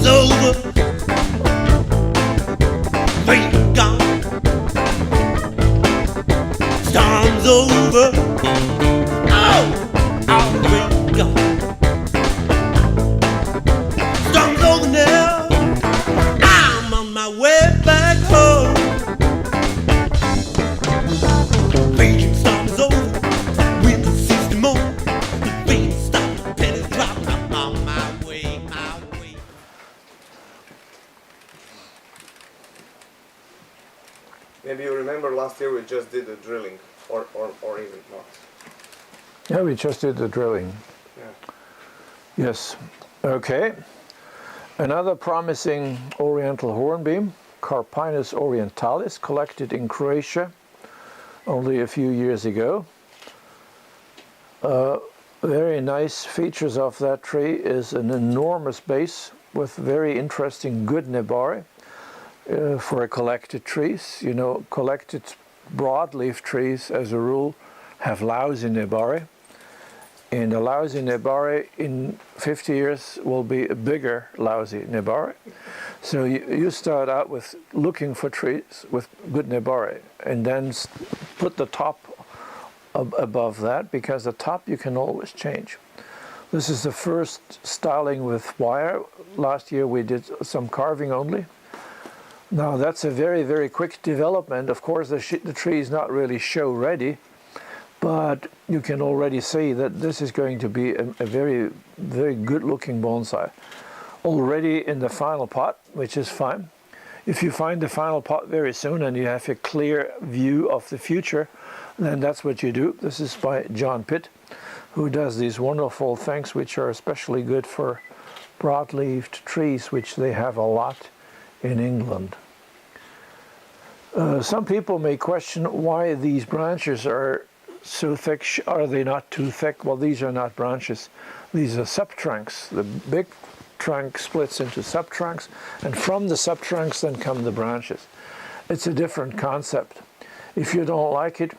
over, rain gone. Storm's over, oh, rain gone. Storm's over now, I'm on my way back home. Raging storm is over, wind is 60 more. The rain stopped, the pennies dropped, I'm on my way, my way. Maybe you remember last year we just did the drilling, or even not. Yeah, we just did the drilling. Yeah. Yes. Okay. Another promising oriental hornbeam, Carpinus orientalis, collected in Croatia only a few years ago. Very nice features of that tree is an enormous base with very interesting good nebari for collected trees. You know, collected broadleaf trees as a rule have lousy nebari, and a lousy nebari in 50 years will be a bigger lousy nebari. So you start out with looking for trees with good nebari, and then put the top above that, because the top you can always change. This is the first styling with wire. Last year we did some carving only. Now that's a very, very quick development. Of course the tree is not really show ready, but you can already see that this is going to be a very, very good looking bonsai. Already in the final pot, which is fine. If you find the final pot very soon and you have a clear view of the future, then that's what you do. This is by John Pitt, who does these wonderful things which are especially good for broad-leaved trees, which they have a lot in England. Some people may question why these branches are so thick. Are they not too thick? Well, these are not branches. These are subtrunks. The big trunk splits into subtrunks, and from the subtrunks then come the branches. It's a different concept. If you don't like it,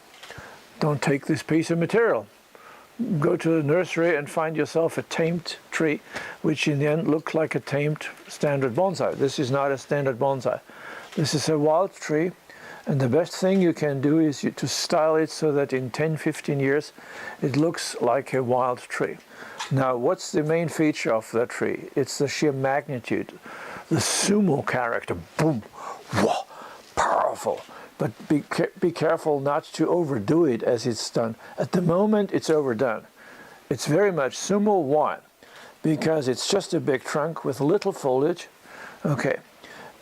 don't take this piece of material. Go to the nursery and find yourself a tamed tree, which in the end looks like a tamed standard bonsai. This is not a standard bonsai. This is a wild tree, and the best thing you can do is to style it so that in 10-15 years it looks like a wild tree. Now, what's the main feature of that tree? It's the sheer magnitude, the sumo character. Boom, whoa, powerful. But be careful not to overdo it as it's done. At the moment, it's overdone. It's very much sumo. Why? Because it's just a big trunk with little foliage. Okay,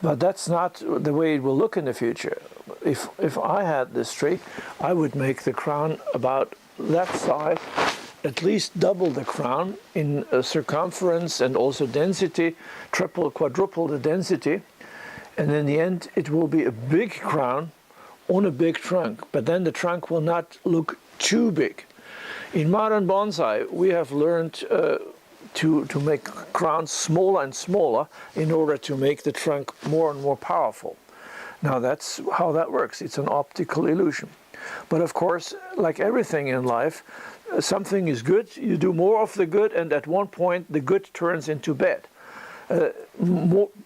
but that's not the way it will look in the future. If I had this tree, I would make the crown about that size, at least double the crown in circumference and also density, triple, quadruple the density. And in the end, it will be a big crown on a big trunk, but then the trunk will not look too big. In modern bonsai, we have learned to make crowns smaller and smaller in order to make the trunk more and more powerful. Now that's how that works. It's an optical illusion. But of course, like everything in life, something is good, you do more of the good, and at one point the good turns into bad.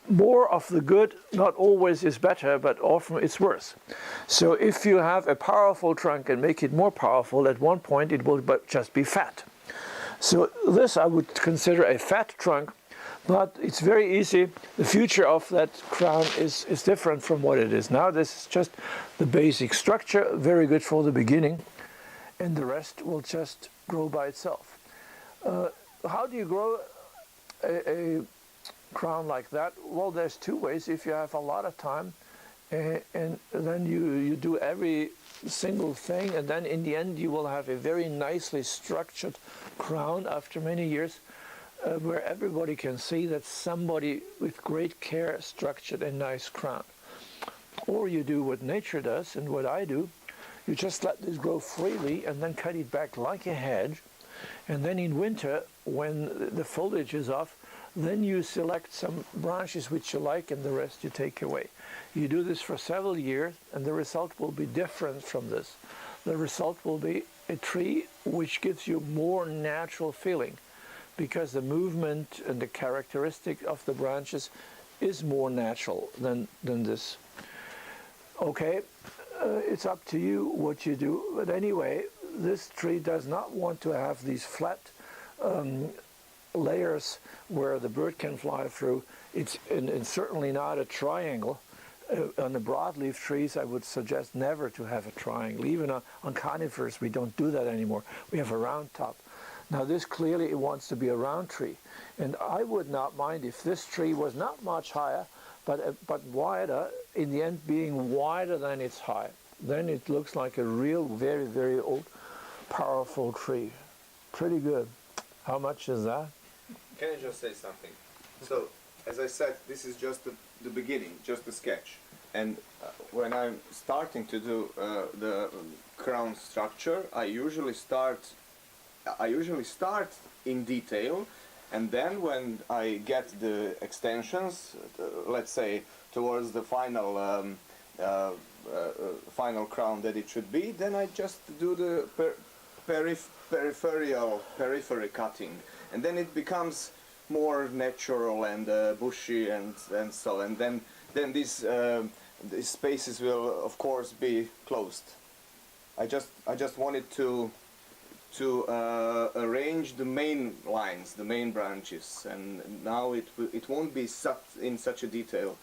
More of the good not always is better, but often it's worse. So if you have a powerful trunk and make it more powerful, at one point it will just be fat. So this I would consider a fat trunk, but it's very easy. The future of that crown is different from what it is now. This is just the basic structure, very good for the beginning, and the rest will just grow by itself. How do you grow a crown like that? Well, there's two ways. If you have a lot of time, and then you do every single thing, and then in the end you will have a very nicely structured crown after many years, where everybody can see that somebody with great care structured a nice crown. Or you do what nature does, and what I do, you just let this grow freely and then cut it back like a hedge, and then in winter, when the foliage is off, then you select some branches which you like, and the rest you take away. You do this for several years, and the result will be different from this. The result will be a tree which gives you more natural feeling. because the movement and the characteristic of the branches is more natural than this. Okay, it's up to you what you do, but anyway, this tree does not want to have these flat layers where the bird can fly through. It's and certainly not a triangle. On the broadleaf trees, I would suggest never to have a triangle. Even on conifers, we don't do that anymore. We have a round top. Now this clearly it wants to be a round tree, and I would not mind if this tree was not much higher, but wider, in the end being wider than its height. Then it looks like a real, very, very old, powerful tree. Pretty good. How much is that? Can I just say something? So, as I said, this is just the beginning, just the sketch. And when I'm starting to do the crown structure, I usually start in detail, and then when I get the extensions, let's say towards the final final crown that it should be, then I just do the periphery cutting, and then it becomes more natural and bushy and so, and then these spaces will of course be closed. I just wanted to arrange the main lines, the main branches, and now it won't be in such a detail.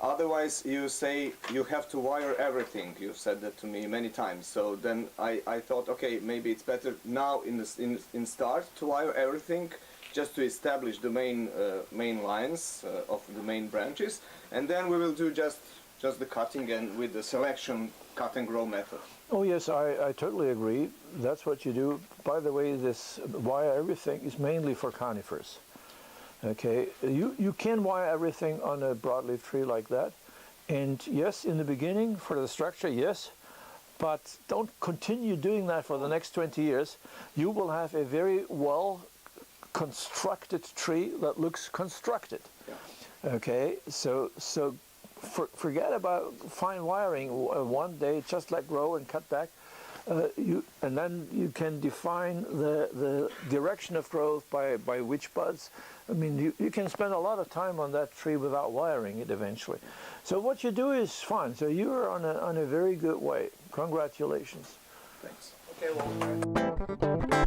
Otherwise, you say you have to wire everything. You've said that to me many times. So then I thought, okay, maybe it's better now in start to wire everything, just to establish the main lines of the main branches, and then we will do just the cutting and with the selection cut and grow method. Oh yes, I totally agree. That's what you do. By the way, this wire everything is mainly for conifers. Okay, you can wire everything on a broadleaf tree like that, and yes, in the beginning for the structure, yes, but don't continue doing that for the next 20 years. You will have a very well constructed tree that looks constructed. Yeah. Okay, so forget about fine wiring. One day just let grow and cut back. And then you can define the direction of growth by which buds. I mean, you can spend a lot of time on that tree without wiring it eventually. So what you do is fine. So you are on a very good way. Congratulations. Thanks. Okay, well.